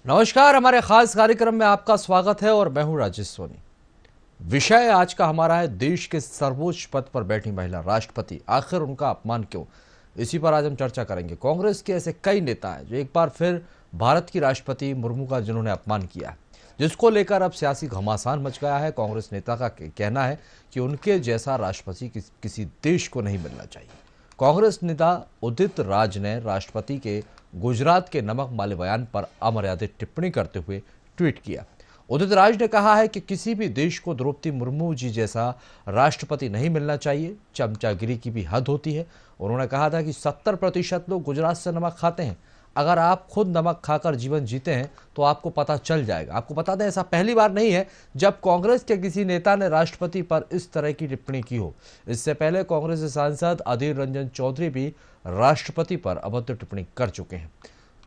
नमस्कार, हमारे खास कार्यक्रम में आपका स्वागत है और मैं हूं राजेश सोनी। विषय आज का हमारा है देश के सर्वोच्च पद पर बैठी महिला राष्ट्रपति, आखिर उनका अपमान क्यों। इसी पर आज हम चर्चा करेंगे। कांग्रेस के ऐसे कई नेता हैं जो एक बार फिर भारत की राष्ट्रपति मुर्मू का जिन्होंने अपमान किया है, जिसको लेकर अब सियासी घमासान मच गया है। कांग्रेस नेता का कहना है कि उनके जैसा राष्ट्रपति किसी देश को नहीं मिलना चाहिए। कांग्रेस नेता उदित राज ने राष्ट्रपति के गुजरात के नमक माले बयान पर अमर्यादित टिप्पणी करते हुए ट्वीट किया। उदित राज ने कहा है कि किसी भी देश को द्रौपदी मुर्मू जी जैसा राष्ट्रपति नहीं मिलना चाहिए। चमचागिरी की भी हद होती है। उन्होंने कहा था कि 70% लोग गुजरात से नमक खाते हैं। अगर आप खुद नमक खाकर जीवन जीते हैं तो आपको पता चल जाएगा। आपको बता दें, ऐसा पहली बार नहीं है जब कांग्रेस के किसी नेता ने राष्ट्रपति पर इस तरह की टिप्पणी की हो। इससे पहले कांग्रेस के सांसद अधीर रंजन चौधरी भी राष्ट्रपति पर अभद्र टिप्पणी कर चुके हैं।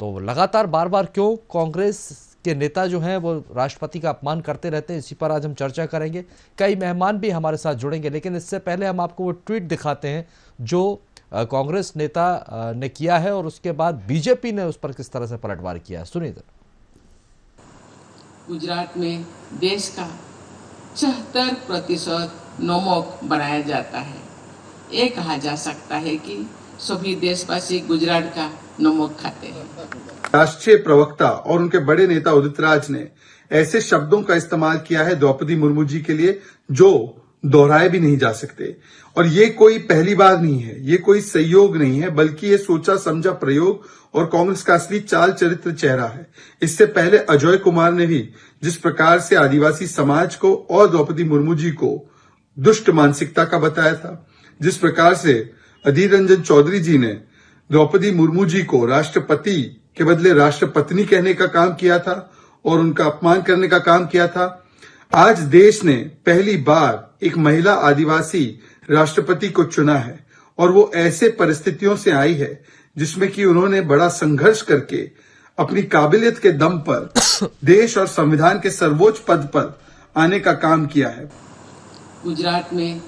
तो लगातार बार बार क्यों कांग्रेस के नेता जो हैं वो राष्ट्रपति का अपमान करते रहते हैं, इसी पर आज हम चर्चा करेंगे। कई मेहमान भी हमारे साथ जुड़ेंगे, लेकिन इससे पहले हम आपको वो ट्वीट दिखाते हैं जो कांग्रेस नेता ने किया है और उसके बाद बीजेपी ने उस पर किस तरह से पलटवार किया है। सुनिए जरा। गुजरात में देश का 74% नमक बनाया जाता है। ये कहा जा सकता है कि सभी देशवासी गुजरात का नमक खाते हैं। राष्ट्रीय प्रवक्ता और उनके बड़े नेता उदित राज ने ऐसे शब्दों का इस्तेमाल किया है द्रौपदी मुर्मू जी के लिए जो दोहराए भी नहीं जा सकते। और ये कोई पहली बार नहीं है, ये कोई संयोग नहीं है, बल्कि ये सोचा समझा प्रयोग और कांग्रेस का असली चाल चरित्र चेहरा है। इससे पहले अजय कुमार ने भी जिस प्रकार से आदिवासी समाज को और द्रौपदी मुर्मू जी को दुष्ट मानसिकता का बताया था, जिस प्रकार से अधीर रंजन चौधरी जी ने द्रौपदी मुर्मू जी को राष्ट्रपति के बदले राष्ट्रपत्नी कहने का काम किया था और उनका अपमान करने का काम किया था, आज देश ने पहली बार एक महिला आदिवासी राष्ट्रपति को चुना है। और वो ऐसे परिस्थितियों से आई है जिसमें कि उन्होंने बड़ा संघर्ष करके अपनी काबिलियत के दम पर देश और संविधान के सर्वोच्च पद पर आने का काम किया है। गुजरात में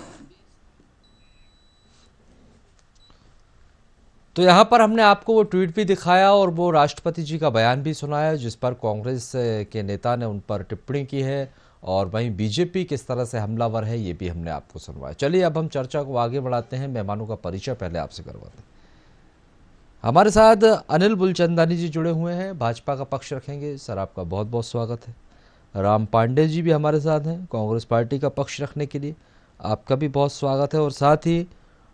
तो यहाँ पर हमने आपको वो ट्वीट भी दिखाया और वो राष्ट्रपति जी का बयान भी सुनाया जिस पर कांग्रेस के नेता ने उन पर टिप्पणी की है, और वहीं बीजेपी किस तरह से हमलावर है ये भी हमने आपको सुनवाया। चलिए अब हम चर्चा को आगे बढ़ाते हैं। मेहमानों का परिचय पहले आपसे करवाते हैं। हमारे साथ अनिल बुलचंदानी जी जुड़े हुए हैं, भाजपा का पक्ष रखेंगे। सर, आपका बहुत बहुत स्वागत है। राम पांडे जी भी हमारे साथ हैं, कांग्रेस पार्टी का पक्ष रखने के लिए, आपका भी बहुत स्वागत है। और साथ ही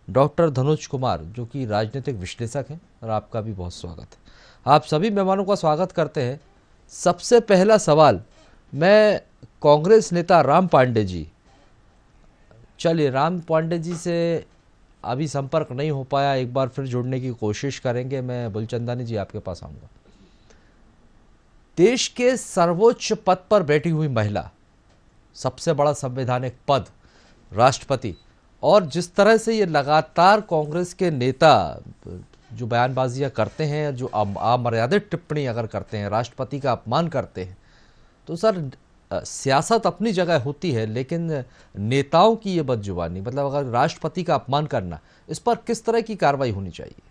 डॉक्टर धनुष कुमार जो कि राजनीतिक विश्लेषक हैं, और आपका भी बहुत स्वागत है। आप सभी मेहमानों का स्वागत करते हैं। सबसे पहला सवाल मैं कांग्रेस नेता राम पांडे जी, चलिए राम पांडे जी से अभी संपर्क नहीं हो पाया, एक बार फिर जुड़ने की कोशिश करेंगे। मैं बुलचंदानी जी आपके पास आऊँगा। देश के सर्वोच्च पद पर बैठी हुई महिला, सबसे बड़ा संवैधानिक पद राष्ट्रपति, और जिस तरह से ये लगातार कांग्रेस के नेता जो बयानबाजियां करते हैं, जो अमर्यादित टिप्पणी अगर करते हैं, राष्ट्रपति का अपमान करते हैं, तो सर सियासत अपनी जगह होती है, लेकिन नेताओं की ये बदजुबानी, मतलब अगर राष्ट्रपति का अपमान करना, इस पर किस तरह की कार्रवाई होनी चाहिए?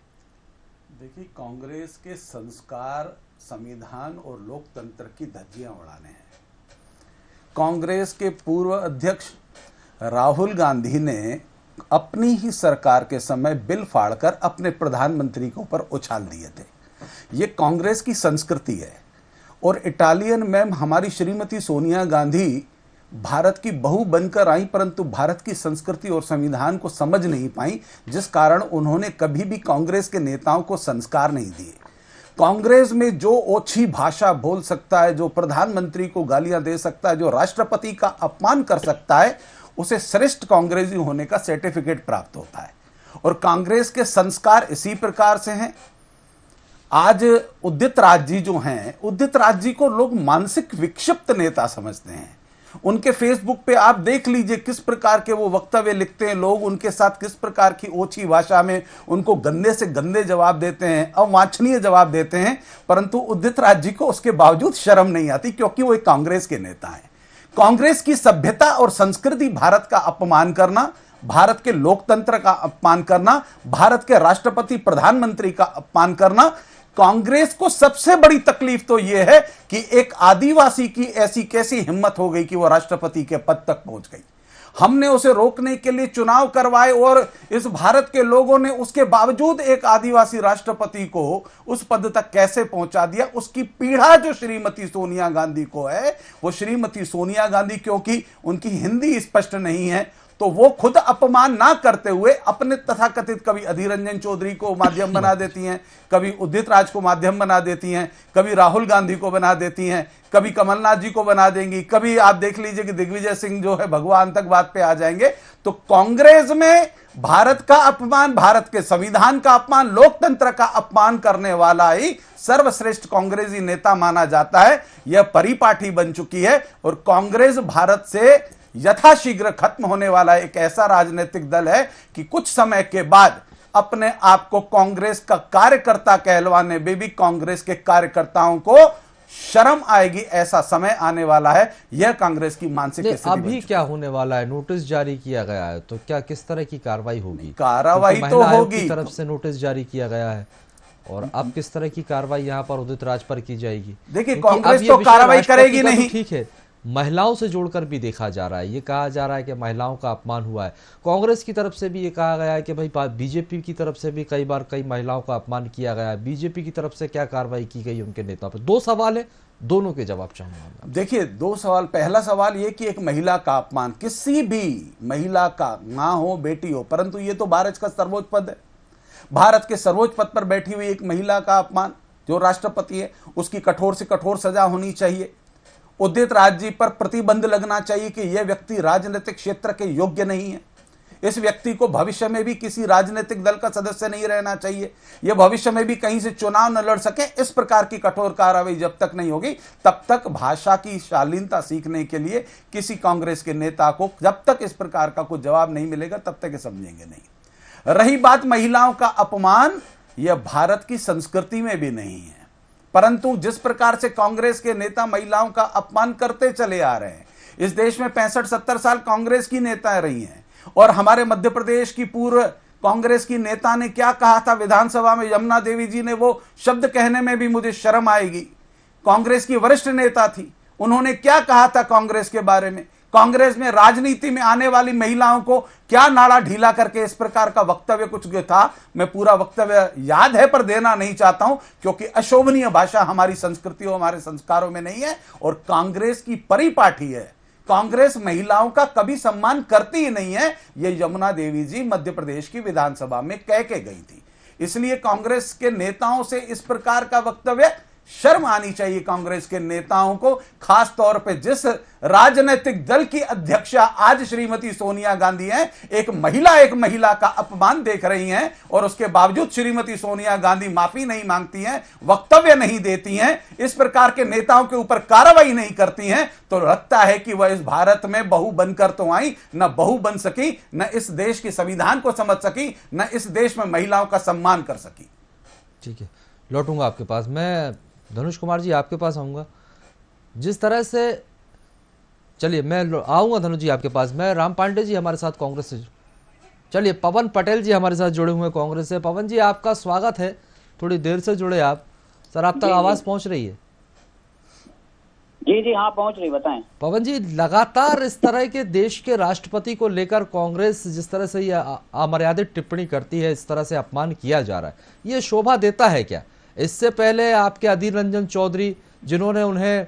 देखिए, कांग्रेस के संस्कार संविधान और लोकतंत्र की धज्जियां उड़ाने हैं। कांग्रेस के पूर्व अध्यक्ष राहुल गांधी ने अपनी ही सरकार के समय बिल फाड़कर अपने प्रधानमंत्री के ऊपर उछाल दिए थे। ये कांग्रेस की संस्कृति है। और इटालियन मैम हमारी श्रीमती सोनिया गांधी भारत की बहू बनकर आई, परंतु भारत की संस्कृति और संविधान को समझ नहीं पाई, जिस कारण उन्होंने कभी भी कांग्रेस के नेताओं को संस्कार नहीं दिए। कांग्रेस में जो ओछी भाषा बोल सकता है, जो प्रधानमंत्री को गालियां दे सकता है, जो राष्ट्रपति का अपमान कर सकता है, उसे श्रेष्ठ कांग्रेसी होने का सर्टिफिकेट प्राप्त होता है। और कांग्रेस के संस्कार इसी प्रकार से हैं। आज उदित राज जी जो हैं, उदित राज जी को लोग मानसिक विक्षिप्त नेता समझते हैं। उनके फेसबुक पे आप देख लीजिए किस प्रकार के वो वक्तव्य लिखते हैं, लोग उनके साथ किस प्रकार की ओछी भाषा में उनको गंदे से गंदे जवाब देते हैं, अवांछनीय जवाब देते हैं, परंतु उदित राज जी को उसके बावजूद शर्म नहीं आती, क्योंकि वो एक कांग्रेस के नेता हैं। कांग्रेस की सभ्यता और संस्कृति, भारत का अपमान करना, भारत के लोकतंत्र का अपमान करना, भारत के राष्ट्रपति प्रधानमंत्री का अपमान करना, कांग्रेस को सबसे बड़ी तकलीफ तो यह है कि एक आदिवासी की ऐसी कैसी हिम्मत हो गई कि वो राष्ट्रपति के पद तक पहुंच गई। हमने उसे रोकने के लिए चुनाव करवाए और इस भारत के लोगों ने उसके बावजूद एक आदिवासी राष्ट्रपति को उस पद तक कैसे पहुंचा दिया। उसकी पीड़ा जो श्रीमती सोनिया गांधी को है, वो श्रीमती सोनिया गांधी, क्योंकि उनकी हिंदी स्पष्ट नहीं है, तो वो खुद अपमान ना करते हुए अपने तथाकथित कभी अधीर रंजन चौधरी को माध्यम बना देती हैं, कभी उदित राज को माध्यम बना देती हैं, कभी राहुल गांधी को बना देती हैं, कभी कमलनाथ जी को बना देंगी, कभी आप देख लीजिए कि दिग्विजय सिंह जो है भगवा आतंकवाद पे आ जाएंगे। तो कांग्रेस में भारत का अपमान, भारत के संविधान का अपमान, लोकतंत्र का अपमान करने वाला ही सर्वश्रेष्ठ कांग्रेसी नेता माना जाता है। यह परिपाटी बन चुकी है और कांग्रेस भारत से यथाशीघ्र खत्म होने वाला एक ऐसा राजनीतिक दल है कि कुछ समय के बाद अपने आप को कांग्रेस का कार्यकर्ता कहलवाने में भी कांग्रेस के कार्यकर्ताओं को शर्म आएगी। ऐसा समय आने वाला है। यह कांग्रेस की मानसिक स्थिति अभी क्या होने वाला है? नोटिस जारी किया गया है, तो क्या किस तरह की कार्रवाई होगी? कार्रवाई तो होगी, की तरफ से नोटिस जारी किया गया है और अब किस तरह की कार्रवाई यहाँ पर उदित राज पर की जाएगी? देखिए, कांग्रेस तो कार्रवाई करेगी नहीं। ठीक है, महिलाओं से जोड़कर भी देखा जा रहा है, ये कहा जा रहा है कि महिलाओं का अपमान हुआ है। कांग्रेस की तरफ से भी ये कहा गया है कि भाई बीजेपी की तरफ से भी कई बार कई महिलाओं का अपमान किया गया है। बीजेपी की तरफ से क्या कार्रवाई की गई उनके नेताओं पर? दो सवाल है, दोनों के जवाब चाहूंगा। देखिए, दो सवाल। पहला सवाल ये कि एक महिला का अपमान, किसी भी महिला का, मां हो बेटी हो, परंतु ये तो भारत का सर्वोच्च पद है। भारत के सर्वोच्च पद पर बैठी हुई एक महिला का अपमान, जो राष्ट्रपति है, उसकी कठोर से कठोर सजा होनी चाहिए। उदित राज जी पर प्रतिबंध लगना चाहिए कि यह व्यक्ति राजनीतिक क्षेत्र के योग्य नहीं है। इस व्यक्ति को भविष्य में भी किसी राजनीतिक दल का सदस्य नहीं रहना चाहिए। यह भविष्य में भी कहीं से चुनाव न लड़ सके। इस प्रकार की कठोर कार्रवाई जब तक नहीं होगी, तब तक भाषा की शालीनता सीखने के लिए किसी कांग्रेस के नेता को जब तक इस प्रकार का कोई जवाब नहीं मिलेगा, तब तक ये समझेंगे नहीं। रही बात महिलाओं का अपमान, यह भारत की संस्कृति में भी नहीं है, परंतु जिस प्रकार से कांग्रेस के नेता महिलाओं का अपमान करते चले आ रहे हैं। इस देश में 65-70 साल कांग्रेस की नेता रही हैं और हमारे मध्य प्रदेश की पूर्व कांग्रेस की नेता ने क्या कहा था विधानसभा में, यमुना देवी जी ने वो शब्द कहने में भी मुझे शर्म आएगी। कांग्रेस की वरिष्ठ नेता थी, उन्होंने क्या कहा था कांग्रेस के बारे में? कांग्रेस में राजनीति में आने वाली महिलाओं को क्या नाड़ा ढीला करके इस प्रकार का वक्तव्य कुछ था। मैं पूरा वक्तव्य याद है पर देना नहीं चाहता हूं, क्योंकि अशोभनीय भाषा हमारी संस्कृति और हमारे संस्कारों में नहीं है और कांग्रेस की परिपाटी है। कांग्रेस महिलाओं का कभी सम्मान करती ही नहीं है। यह यमुना देवी जी मध्य प्रदेश की विधानसभा में कह के गई थी। इसलिए कांग्रेस के नेताओं से इस प्रकार का वक्तव्य, शर्म आनी चाहिए कांग्रेस के नेताओं को, खास तौर पे जिस राजनीतिक दल की अध्यक्षा आज श्रीमती सोनिया गांधी हैं। एक महिला का अपमान देख रही हैं और उसके बावजूद श्रीमती सोनिया गांधी माफी नहीं मांगती हैं, वक्तव्य नहीं देती हैं, इस प्रकार के नेताओं के ऊपर कार्रवाई नहीं करती हैं, तो लगता है कि वह इस भारत में बहू बनकर तो आई, न बहू बन सकी, न इस देश के संविधान को समझ सकी, न इस देश में महिलाओं का सम्मान कर सकी। ठीक है, लौटूंगा आपके पास। मैं धनुष कुमार जी आपके पास आऊंगा। जिस तरह से, चलिए मैं आऊंगा धनुष जी आपके पास। मैं राम पांडे जी हमारे साथ कांग्रेस से, चलिए पवन पटेल जी हमारे साथ जुड़े हुए कांग्रेस से। पवन जी आपका स्वागत है, थोड़ी देर से जुड़े आप सर, आप तक आवाज पहुंच रही है? जी जी हाँ पहुंच रही, बताएं। पवन जी, लगातार इस तरह के देश के राष्ट्रपति को लेकर कांग्रेस जिस तरह से ये अमर्यादित टिप्पणी करती है, इस तरह से अपमान किया जा रहा है, ये शोभा देता है क्या? इससे पहले आपके अधीर रंजन चौधरी, जिन्होंने उन्हें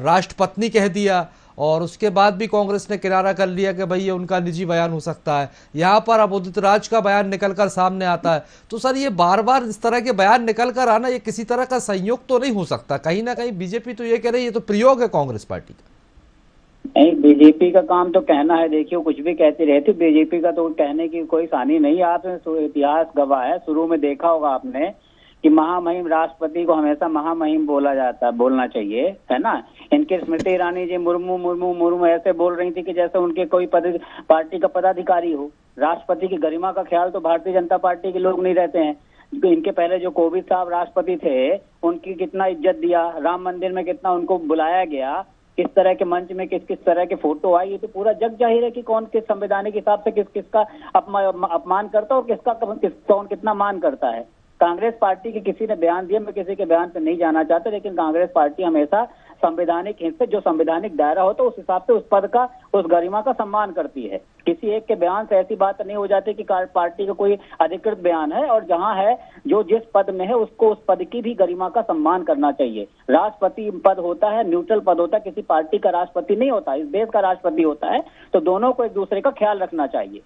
राष्ट्रपत्नी कह दिया, और उसके बाद भी कांग्रेस ने किनारा कर लिया कि भाई ये उनका निजी बयान हो सकता है। यहाँ पर अब उदित राज का बयान निकलकर सामने आता है। तो सर, ये बार बार इस तरह के बयान निकल कर आना, ये किसी तरह का संयोग तो नहीं हो सकता? कहीं ना कहीं बीजेपी तो ये कह रही है, ये तो प्रयोग है कांग्रेस पार्टी का। नहीं, बीजेपी का काम तो कहना है। देखिए, कुछ भी कहती रहती, बीजेपी का तो कहने की कोई सानी नहीं। आपने इतिहास गवाह है, शुरू में देखा होगा आपने कि महामहिम राष्ट्रपति को हमेशा महामहिम बोलना चाहिए, है ना। इनके स्मृति ईरानी जी मुर्मू ऐसे बोल रही थी कि जैसे उनके कोई पार्टी का पदाधिकारी हो। राष्ट्रपति की गरिमा का ख्याल तो भारतीय जनता पार्टी के लोग नहीं रहते हैं। इनके पहले जो कोविंद साहब राष्ट्रपति थे, उनकी कितना इज्जत दिया, राम मंदिर में कितना उनको बुलाया गया, किस तरह के मंच में किस किस तरह के फोटो आई, ये तो पूरा जग जाहिर है कि कौन किस संवैधानिक हिसाब से किस किसका अपमान करता है और कौन कितना मान करता है। कांग्रेस पार्टी के किसी ने बयान दिया, मैं किसी के बयान पे नहीं जाना चाहता, लेकिन कांग्रेस पार्टी हमेशा संवैधानिक हिस्से, जो संवैधानिक दायरा होता है उस हिसाब से उस पद का, उस गरिमा का सम्मान करती है। किसी एक के बयान से ऐसी बात नहीं हो जाती कि पार्टी का कोई अधिकृत बयान है, और जहां है जो जिस पद में है उसको उस पद की भी गरिमा का सम्मान करना चाहिए। राष्ट्रपति पद होता है, न्यूट्रल पद होता है, किसी पार्टी का राष्ट्रपति नहीं होता, इस देश का राष्ट्रपति होता है, तो दोनों को एक दूसरे का ख्याल रखना चाहिए।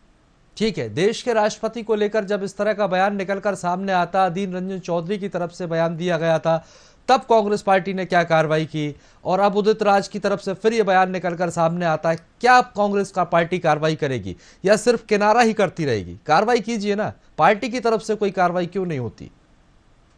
ठीक है, देश के राष्ट्रपति को लेकर जब इस तरह का बयान निकलकर सामने आता, अधीर रंजन चौधरी की तरफ से बयान दिया गया था, तब कांग्रेस पार्टी ने क्या कार्रवाई की, और अब उदित राज की तरफ से फिर ये बयान निकलकर सामने आता है, क्या कांग्रेस का पार्टी कार्रवाई करेगी या सिर्फ किनारा ही करती रहेगी? कार्रवाई कीजिए ना, पार्टी की तरफ से कोई कार्रवाई क्यों नहीं होती?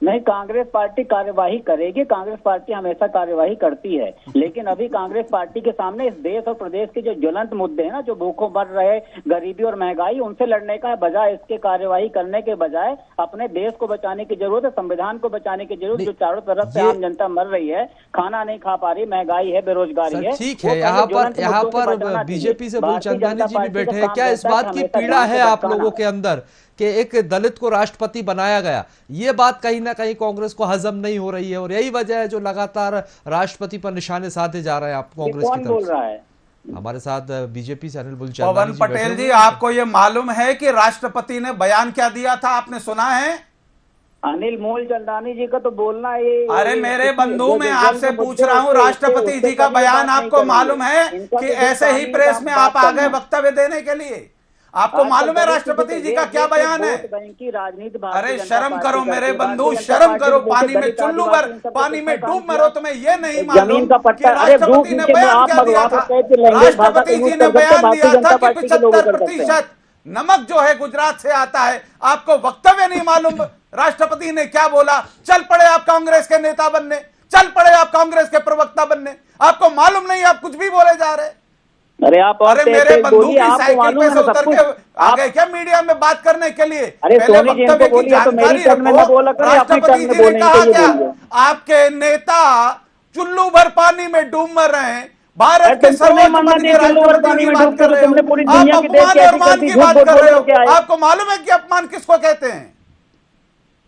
नहीं, कांग्रेस पार्टी कार्यवाही करेगी, कांग्रेस पार्टी हमेशा कार्यवाही करती है, लेकिन अभी कांग्रेस पार्टी के सामने इस देश और प्रदेश के जो ज्वलंत मुद्दे हैं ना, जो भूखों मर रहे, गरीबी और महंगाई, उनसे लड़ने का है, बजाय इसके कार्यवाही करने के बजाय अपने देश को बचाने की जरूरत है, संविधान को बचाने की जरूरत। जो चारों तरफ से आम जनता मर रही है, खाना नहीं खा पा रही, महंगाई है, बेरोजगारी है। ठीक है, यहाँ पर बीजेपी से बुलचंदानी जी भी बैठे हैं, क्या इस बात की पीड़ा है आप लोगों के अंदर कि एक दलित को राष्ट्रपति बनाया गया? ये बात कहीं ना कहीं कांग्रेस को हजम नहीं हो रही है, और यही वजह है जो लगातार राष्ट्रपति पर निशाने साधे जा रहे हैं आप कांग्रेस की तरफ से। हमारे साथ बीजेपी से अनिल बुलचंदानी पवन पटेल जी, आपको ये मालूम है कि राष्ट्रपति ने बयान क्या दिया था? आपने सुना है? अनिल मूलचंदानी जी का तो बोलना ये, अरे मेरे बंधु, मैं आपसे पूछ रहा हूँ, राष्ट्रपति जी का बयान आपको मालूम है कि ऐसे ही प्रेस में आप आ गए वक्तव्य देने के लिए? आपको मालूम है राष्ट्रपति जी का क्या बयान है? अरे शर्म करो मेरे बंधु, शर्म करो। पानी में चुल्लू भर पानी में डूब मरो, तुम्हें ये नहीं मालूम कि राष्ट्रपति ने बयान क्या दिया था? राष्ट्रपति जी ने बयान दिया था कि 75% नमक जो है गुजरात से आता है। आपको वक्तव्य नहीं मालूम राष्ट्रपति ने क्या बोला? चल पड़े आप कांग्रेस के नेता बनने, चल पड़े आप कांग्रेस के प्रवक्ता बनने, आपको मालूम नहीं, आप कुछ भी बोले जा रहे। अरे मेरे बंधु की साइकिल पे से उतर के आ गए क्या मीडिया में बात करने के लिए? पहले वक्तव्य की जानकारी रखो। राष्ट्रपति जी ने कहा क्या? आपके नेता चुल्लू भर पानी में डूब मर रहे हैं, भारत के सर्वोच्च पद के राष्ट्रपति की बात कर रहे हो, आप अपमान और मान की बात कर रहे हो। आपको मालूम है कि अपमान किसको कहते हैं?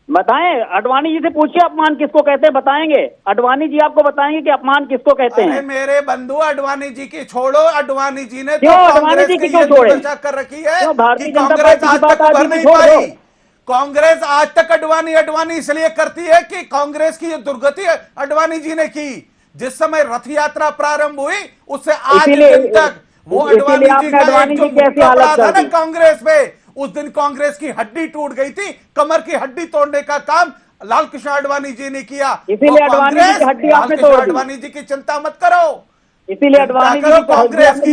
बताएं, अडवाणी जी से पूछिए अपमान किसको कहते हैं, बताएंगे। अडवाणी जी आपको बताएंगे कि अपमान किसको कहते हैं। मेरे बंधु, अडवाणी जी की छोड़ो, अडवाणी जी ने क्यों अडवाणी जी की क्यों छोड़े? कर रखी है भारतीय जनता पार्टी आज तक उभर नहीं पाई। कांग्रेस आज तक अडवाणी इसलिए करती है कि कांग्रेस की दुर्गति अडवाणी जी ने की। जिस समय रथ यात्रा प्रारंभ हुई उससे आज दिन तक वो अडवाणी जी का एक जो मुद्दा था ना कांग्रेस पे, उस दिन कांग्रेस की हड्डी टूट गई थी। कमर की हड्डी तोड़ने का काम लाल कृष्ण आडवाणी जी ने किया। इसीलिए आडवाणी जी की चिंता मत करो, इसीलिए अडवाणी जी कांग्रेस की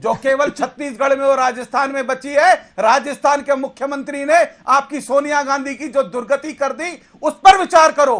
जो केवल छत्तीसगढ़ में और राजस्थान में बची है। राजस्थान के मुख्यमंत्री ने आपकी सोनिया गांधी की जो दुर्गति कर दी, उस पर विचार करो।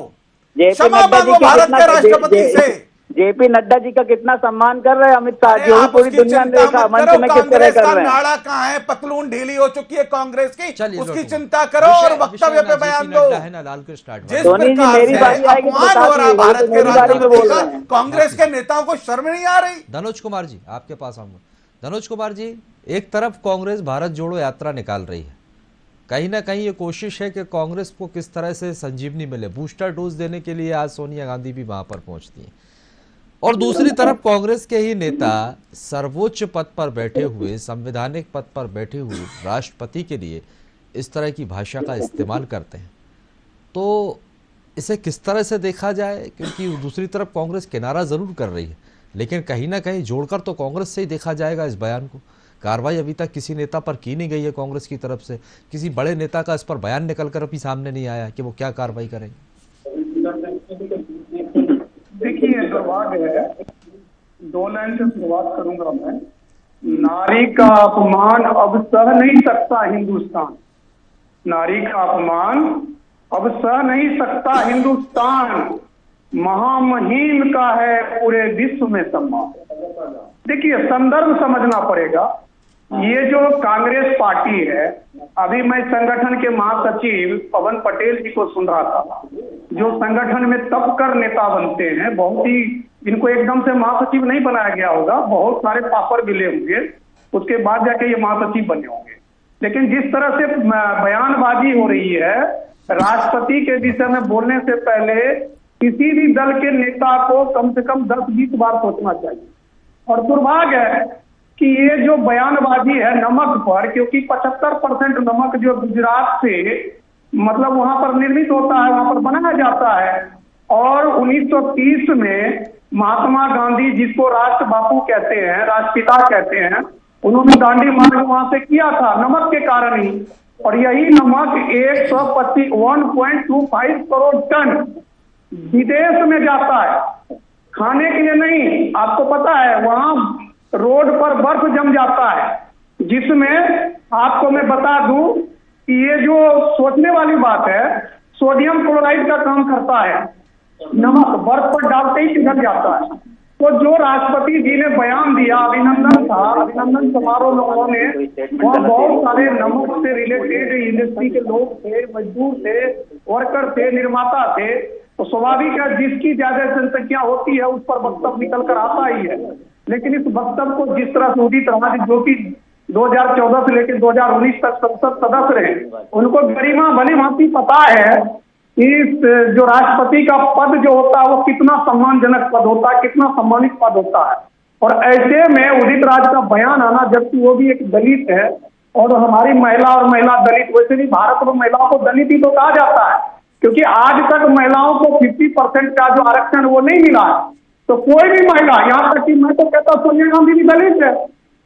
क्षमा मांगो भारत के राष्ट्रपति से। जेपी नड्डा जी का कितना सम्मान कर रहे हैं अमित शाह जी, पूरी दुनिया ने देखा मंच में किस तरह कर रहे हैं। नाड़ा कहाँ है? पतलून ढीली हो चुकी है कांग्रेस की, उसकी चिंता करो और वक्तव्य पे बयान दो। जिस प्रकार से अपमान हो रहा भारत के राष्ट्रपति का, कांग्रेस के नेताओं को शर्म नहीं आ रही। धनोज कुमार जी, आपके पास आऊंगा। धनोज कुमार जी, एक तरफ कांग्रेस भारत जोड़ो यात्रा निकाल रही है, कहीं ना कहीं ये कोशिश है कि कांग्रेस को किस तरह से संजीवनी मिले। बूस्टर डोज देने के लिए आज सोनिया गांधी भी वहां पर पहुंचती हैं, और दूसरी तरफ कांग्रेस के ही नेता सर्वोच्च पद पर बैठे हुए, संवैधानिक पद पर बैठे हुए राष्ट्रपति के लिए इस तरह की भाषा का इस्तेमाल करते हैं। तो इसे किस तरह से देखा जाए? क्योंकि दूसरी तरफ कांग्रेस किनारा जरूर कर रही है, लेकिन कहीं ना कहीं जोड़कर तो कांग्रेस से ही देखा जाएगा इस बयान को। कार्रवाई अभी तक किसी नेता पर की नहीं गई है कांग्रेस की तरफ से, किसी बड़े नेता का इस पर बयान निकलकर अभी सामने नहीं आया कि वो क्या कार्रवाई करेंगे। देखिए, दुर्भाग्य है, 2 लाइन से शुरुआत करूंगा मैं। नारी का अपमान अब सह नहीं सकता हिंदुस्तान, नारी का अपमान अब सह नहीं सकता हिंदुस्तान, महामहिम का है पूरे विश्व में सम्मान। देखिए, संदर्भ समझना पड़ेगा। ये जो कांग्रेस पार्टी है, अभी मैं संगठन के महासचिव पवन पटेल जी को सुन रहा था, जो संगठन में तब कर नेता बनते हैं, बहुत ही इनको एकदम से महासचिव नहीं बनाया गया होगा, बहुत सारे पापड़ मिले होंगे, उसके बाद जाके ये महासचिव बने होंगे। लेकिन जिस तरह से बयानबाजी हो रही है, राष्ट्रपति के विषय में बोलने से पहले किसी भी दल के नेता को कम से कम 10-20 बार सोचना चाहिए। और दुर्भाग्य है कि ये जो बयानबाजी है नमक पर, क्योंकि 75% नमक जो गुजरात से मतलब वहां पर निर्मित होता है, वहां पर बनाया जाता है। और 1930 में महात्मा गांधी, जिसको राष्ट्र बापू कहते हैं, राष्ट्रपिता कहते हैं, उन्होंने दांडी मार्ग वहां से किया था नमक के कारण ही। और यही नमक 125 करोड़ टन विदेश में जाता है, खाने के लिए नहीं। आपको पता है वहां रोड पर बर्फ जम जाता है, जिसमें आपको मैं बता दूं कि ये जो सोचने वाली बात है, सोडियम क्लोराइड का काम करता है। नमक बर्फ पर डालते ही पिघल जाता है। तो जो राष्ट्रपति जी ने बयान दिया, अभिनंदन था, अभिनंदन समारोह में उन्होंने वहाँ बहुत सारे नमक से रिलेटेड इंडस्ट्री के लोग थे, मजदूर थे, वर्कर थे, निर्माता थे। तो स्वाभाविक है जिसकी ज्यादा जनसंख्या होती है उस पर वक्तव्य निकल कर आता ही है। लेकिन इस वक्तव्य को जिस तरह से उदित राज, जो कि 2014 से लेकर 2019 तक संसद सदस्य रहे, उनको गरिमा भली भांति पता है इस जो राष्ट्रपति का पद जो होता है वो कितना सम्मानजनक पद होता है, कितना सम्मानित पद होता है। और ऐसे में उदित राज का बयान आना, जबकि वो भी एक दलित है और हमारी महिला और महिला दलित, वैसे भी भारत में महिलाओं को दलित ही तो कहा जाता है, क्योंकि आज तक महिलाओं को 50% का जो आरक्षण वो नहीं मिला है। तो कोई भी महिला, यहाँ तक कि मैं तो कहता सोनिया गांधी भी दलित है,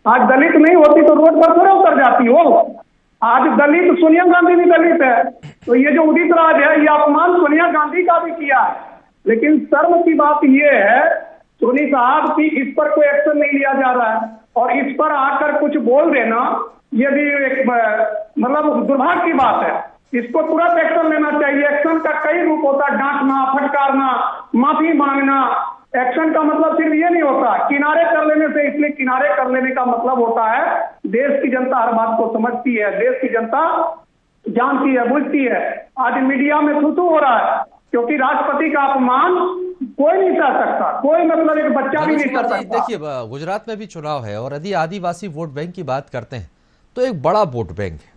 आज दलित नहीं होती तो रोड पर थोड़ा उतर जाती हो। आज दलित सोनिया गांधी भी दलित है। तो ये जो उदित राज है, ये अपमान सोनिया गांधी का भी किया है। लेकिन शर्म की बात ये है सोनी साहब कि इस पर कोई एक्शन नहीं लिया जा रहा है, और इस पर आकर कुछ बोल देना ये भी एक मतलब दुर्भाग्य की बात है। इसको तुरंत एक्शन लेना चाहिए। एक्शन का कई रूप होता है, डांटना, फटकारना, माफी मांगना। एक्शन का मतलब सिर्फ ये नहीं होता किनारे कर लेने से, इसलिए किनारे कर लेने का मतलब होता है देश की जनता हर बात को समझती है, देश की जनता जानती है, बुझती है। आज मीडिया में थू हो रहा है क्योंकि राष्ट्रपति का अपमान कोई नहीं कर सकता, कोई मतलब एक बच्चा भी नहीं कर सकता। देखिए गुजरात में भी चुनाव है और यदि आदिवासी वोट बैंक की बात करते हैं तो एक बड़ा वोट बैंक है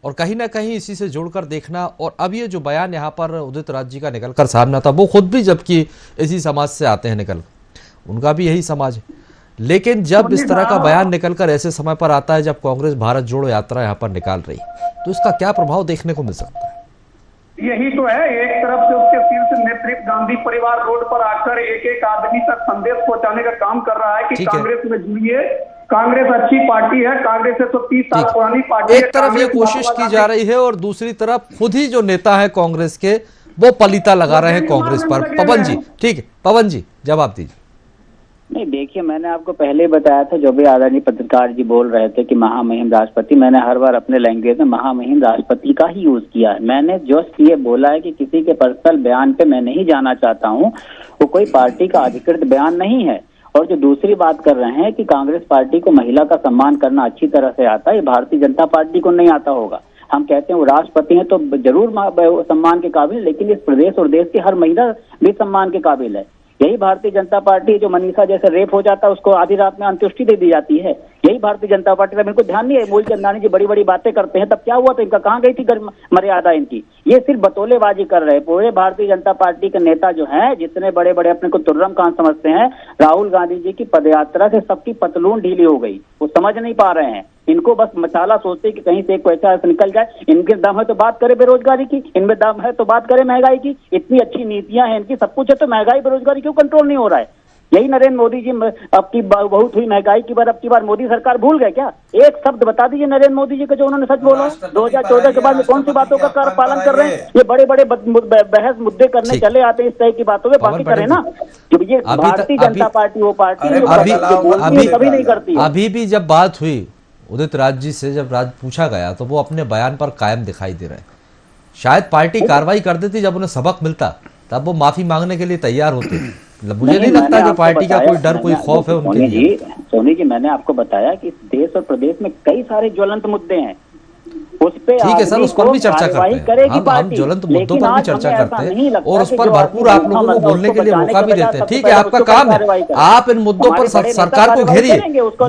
और कहीं ना कहीं इसी से जोड़कर देखना। और अब ये जो बयान यहाँ पर उदित राज जी का निकलकर सामने आता, वो खुद भी जबकि इसी समाज से आते हैं, निकल उनका भी यही समाज है। लेकिन जब इस तरह का बयान निकलकर ऐसे समय पर आता है जब कांग्रेस भारत जोड़ो यात्रा यहाँ पर निकाल रही, तो इसका क्या प्रभाव देखने को मिल सकता है? यही तो है, एक तरफ से उसके शीर्ष नेतृत्व गांधी परिवार रोड पर आकर एक एक आदमी तक संदेश पहुंचाने का काम कर रहा है कि कांग्रेस में जुड़िए, कांग्रेस अच्छी पार्टी है, कांग्रेस 130 साल पुरानी पार्टी है। एक तरफ ये कोशिश की जा रही है और दूसरी तरफ खुद ही जो नेता है कांग्रेस के वो पलीता लगा रहे हैं कांग्रेस पर। पवन जी, ठीक है, पवन जी जवाब दीजिए। नहीं, देखिए मैंने आपको पहले बताया था, जो भी आदरणीय पत्रकार जी बोल रहे थे कि महामहिम राष्ट्रपति, मैंने हर बार अपने लैंग्वेज में महामहिम राष्ट्रपति का ही यूज किया है। मैंने जस्ट ये बोला है कि किसी के पर्सनल बयान पे मैं नहीं जाना चाहता हूँ, वो कोई पार्टी का अधिकृत बयान नहीं है। और जो दूसरी बात कर रहे हैं कि कांग्रेस पार्टी को महिला का सम्मान करना अच्छी तरह से आता है, ये भारतीय जनता पार्टी को नहीं आता होगा। हम कहते हैं वो राष्ट्रपति हैं तो जरूर सम्मान के काबिल, लेकिन इस प्रदेश और देश की हर महिला भी सम्मान के काबिल है। यही भारतीय जनता पार्टी जो मनीषा जैसे रेप हो जाता है उसको आधी रात में अंत्येष्टि दे दी जाती है, यही भारतीय जनता पार्टी का। इनको ध्यान नहीं है, मूलचंदानी जी बड़ी बड़ी बातें करते हैं, तब क्या हुआ था इनका, कहाँ गई थी मर्यादा इनकी? ये सिर्फ बतौलेबाजी कर रहे हैं। पूरे भारतीय जनता पार्टी के नेता जो हैं, जितने बड़े बड़े अपने को तुर्रम खान समझते हैं, राहुल गांधी जी की पदयात्रा से सबकी पतलून ढीली हो गई, वो समझ नहीं पा रहे हैं। इनको बस मसाला सोचते कि कहीं से एक पैसा निकल जाए। इनके दम है तो बात करें बेरोजगारी की, इनमें दम है तो बात करें महंगाई की। इतनी अच्छी नीतियां हैं इनकी, सब कुछ है, तो महंगाई बेरोजगारी क्यों कंट्रोल नहीं हो रहा है? यही नरेंद्र मोदी जी अब की बहुत हुई महंगाई की बार, अब की बार मोदी सरकार भूल गए क्या? एक शब्द बता दीजिए नरेंद्र मोदी जी का जो उन्होंने सच बोला 2014 के बाद में, कौन सी बातों का पालन कर रहे हैं? ये बड़े बड़े बहस मुद्दे करने चले आते हैं इस तरह की बातों में, बाकी करें ना। जो ये भारतीय जनता पार्टी वो पार्टी कभी नहीं करती। अभी भी जब बात हुई उदित राज जी से, जब राज पूछा गया तो वो अपने बयान पर कायम दिखाई दे रहे हैं। शायद पार्टी कार्रवाई कर देती, जब उन्हें सबक मिलता तब वो माफी मांगने के लिए तैयार होते। मुझे नहीं लगता कि पार्टी का कोई डर, कोई खौफ है उनके लिए। सोनी जी, मैंने आपको बताया कि इस देश और प्रदेश में कई सारे ज्वलंत मुद्दे हैं, उस पे ठीक है सर, उस पर भी चर्चा करते हैं, हम ज्वलंत मुद्दों पर भी चर्चा करते हैं और उस पर भरपूर आप लोगों को बोलने के लिए मौका भी देते हैं। ठीक है, आपका काम है, आप इन मुद्दों पर सरकार को घेरिए,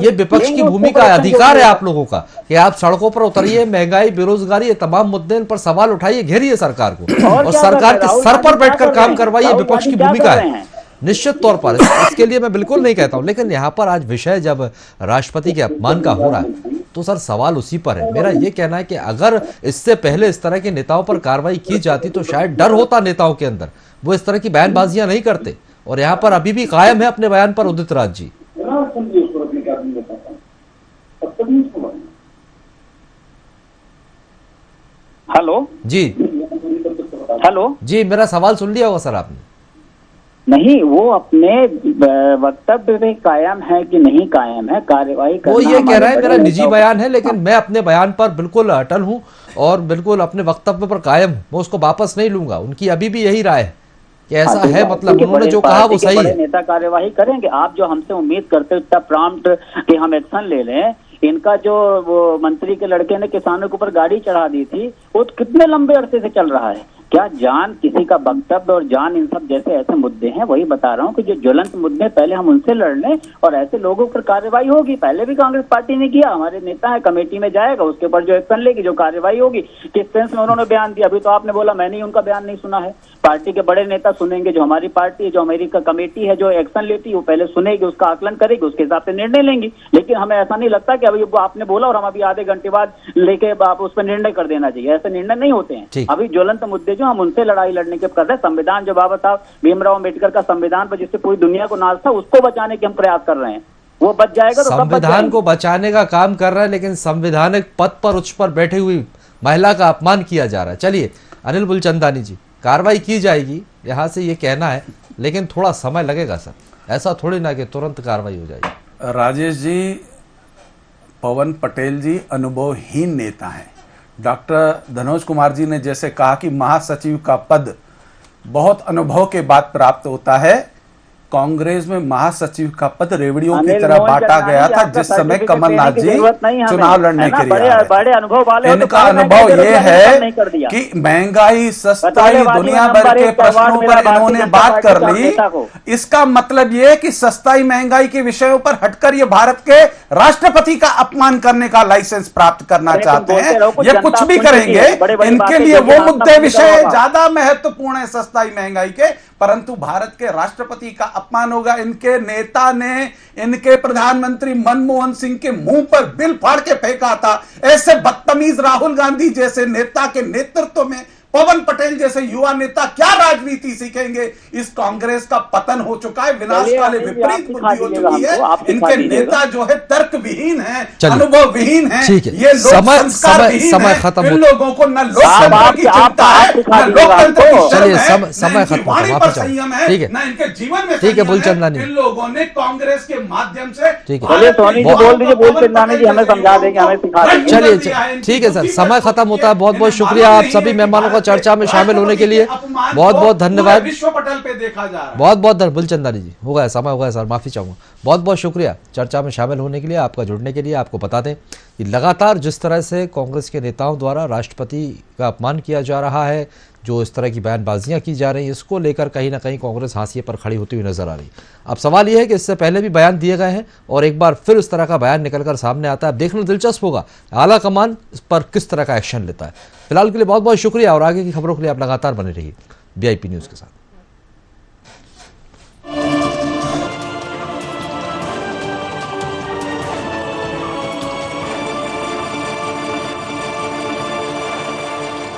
ये विपक्ष की भूमिका है, अधिकार है आप लोगों का कि आप सड़कों पर उतरिए, महंगाई, बेरोजगारी, ये तमाम मुद्दे इन पर सवाल उठाइए, घेरिए सरकार को और सरकार के सर पर बैठकर काम करवाइए, विपक्ष की भूमिका है निश्चित तौर पर। इसके लिए मैं बिल्कुल नहीं कहता हूं, लेकिन यहाँ पर आज विषय जब राष्ट्रपति के अपमान का हो रहा है तो सर सवाल उसी पर है। मेरा ये कहना है कि अगर इससे पहले इस तरह के नेताओं पर कार्रवाई की जाती तो शायद डर होता नेताओं के अंदर, वो इस तरह की बयानबाजियां नहीं करते। और यहाँ पर अभी भी कायम है अपने बयान पर उदित राज जी। हेलो जी, हेलो जी, मेरा सवाल सुन लिया होगा सर आपने? नहीं, वो अपने वक्तव्य में कायम है कि नहीं कायम है, कार्रवाई करना वो ये कह रहा है मेरा हमारे निजी बयान है, लेकिन मैं अपने बयान पर बिल्कुल अटल हूं और बिल्कुल अपने वक्तव्य पर कायम हूं, मैं उसको वापस नहीं लूंगा। उनकी अभी भी यही राय है कि ऐसा है, मतलब उन्होंने जो कहा वो सही है। नेता कार्यवाही करेंगे। आप जो हमसे उम्मीद करते हो इतना प्रॉम्प्ट कि हम एक्शन ले लें, इनका जो वो मंत्री के लड़के ने किसानों के ऊपर गाड़ी चढ़ा दी थी, वो कितने लंबे अरसे से चल रहा है। क्या जान किसी का वक्तव्य और जान इन सब जैसे ऐसे मुद्दे हैं, वही बता रहा हूँ कि जो ज्वलंत मुद्दे पहले हम उनसे लड़ लें और ऐसे लोगों पर कार्रवाई होगी। पहले भी कांग्रेस पार्टी ने किया, हमारे नेता है, कमेटी में जाएगा, उसके ऊपर जो एक्शन लेगी, जो कार्रवाई होगी। किस सेंस में उन्होंने बयान दिया, अभी तो आपने बोला मैंने ही उनका बयान नहीं सुना है। पार्टी के बड़े नेता सुनेंगे, जो हमारी पार्टी है, जो हमारी कमेटी है, जो एक्शन लेती है, वो पहले सुनेगी, उसका आकलन करेगी, उसके हिसाब से निर्णय लेंगी। लेकिन हमें ऐसा नहीं लगता कि अभी आपने बोला और हम अभी आधे घंटे बाद लेके आप उस पर निर्णय कर देना चाहिए, ऐसे निर्णय नहीं होते हैं। अभी ज्वलंत मुद्दे जो हम उनसे लड़ाई लड़ने के कर रहे हैं, संविधान जो बाबा साहब भीमराव अम्बेडकर का संविधान पर जिससे पूरी दुनिया को नाज था, उसको बचाने के हम प्रयास कर रहे हैं। वो बच जाएगा तो संविधान को बचाने का काम कर रहा है, लेकिन संवैधानिक पद पर उच्च पर बैठी हुई महिला का अपमान किया जा रहा है। चलिए अनिल बुलचंदानी जी, कार्रवाई की जाएगी यहाँ से ये कहना है, लेकिन थोड़ा समय लगेगा सर, ऐसा थोड़ी ना कि तुरंत कार्रवाई हो जाएगी। राजेश जी, पवन पटेल जी अनुभवहीन नेता हैं। डॉक्टर धनोज कुमार जी ने जैसे कहा कि महासचिव का पद बहुत अनुभव के बाद प्राप्त होता है, कांग्रेस में महासचिव का पद रेवड़ियों की तरह बांटा गया था जिस समय कमलनाथ जी चुनाव लड़ने के लिए आए। बड़े अनुभव वाले इनका अनुभव ये है कि महंगाई, सस्ताई, दुनिया भर के प्रश्नों पर इन्होंने बात कर ली। इसका मतलब ये कि सस्ताई महंगाई के विषयों पर हटकर ये भारत के राष्ट्रपति का अपमान करने का लाइसेंस प्राप्त करना चाहते हैं। ये कुछ भी करेंगे, इनके लिए वो मुद्दे विषय ज्यादा महत्वपूर्ण है सस्ताई महंगाई के, परंतु भारत के राष्ट्रपति का अपमान होगा। इनके नेता ने इनके प्रधानमंत्री मनमोहन सिंह के मुंह पर बिल फाड़ के फेंका था। ऐसे बदतमीज राहुल गांधी जैसे नेता के नेतृत्व में पवन पटेल जैसे युवा नेता क्या राजनीति सीखेंगे। इस कांग्रेस का पतन हो चुका है, विनाश वाले विपरीत बुद्धि हो चुकी है। इनके नेता जो है तर्क विहीन है, अनुभव विहीन है। ये समय खत्म, इन लोगों को न लोकतंत्र की चिंता है, न लोकतंत्र की शर्म है, समय खत्म, वाणी पर संयम है, ठीक है, न इनके जीवन में ठीक है बुलचंदानी, इन लोगों ने कांग्रेस के माध्यम से चलिए सोनी जी बोल दीजिए, बुलचंदानी जी हमें समझा देंगे, हमें सिखा देंगे। चलिए ठीक है सर, समय खत्म होता है। बहुत बहुत शुक्रिया आप सभी मेहमानों को चर्चा में शामिल होने के लिए, बहुत बहुत धन्यवाद। विश्व पटल पे देखा जा रहा है। बहुत बहुत बुलचंदानी जी, हो गया समय, हो गया सर, माफी चाहूंगा। बहुत बहुत शुक्रिया चर्चा में शामिल होने के लिए, आपका जुड़ने के लिए। आपको बता दें कि लगातार जिस तरह से कांग्रेस के नेताओं द्वारा राष्ट्रपति का अपमान किया जा रहा है, जो इस तरह की बयानबाजियां की जा रही हैं, इसको लेकर कहीं ना कहीं कांग्रेस हाशिए पर खड़ी होती हुई नजर आ रही है। अब सवाल यह है कि इससे पहले भी बयान दिए गए हैं और एक बार फिर इस तरह का बयान निकलकर सामने आता है। अब देखना दिलचस्प होगा आला कमान इस पर किस तरह का एक्शन लेता है। फिलहाल के लिए बहुत बहुत शुक्रिया और आगे की खबरों के लिए आप लगातार बने रहिए VIP न्यूज़ के साथ।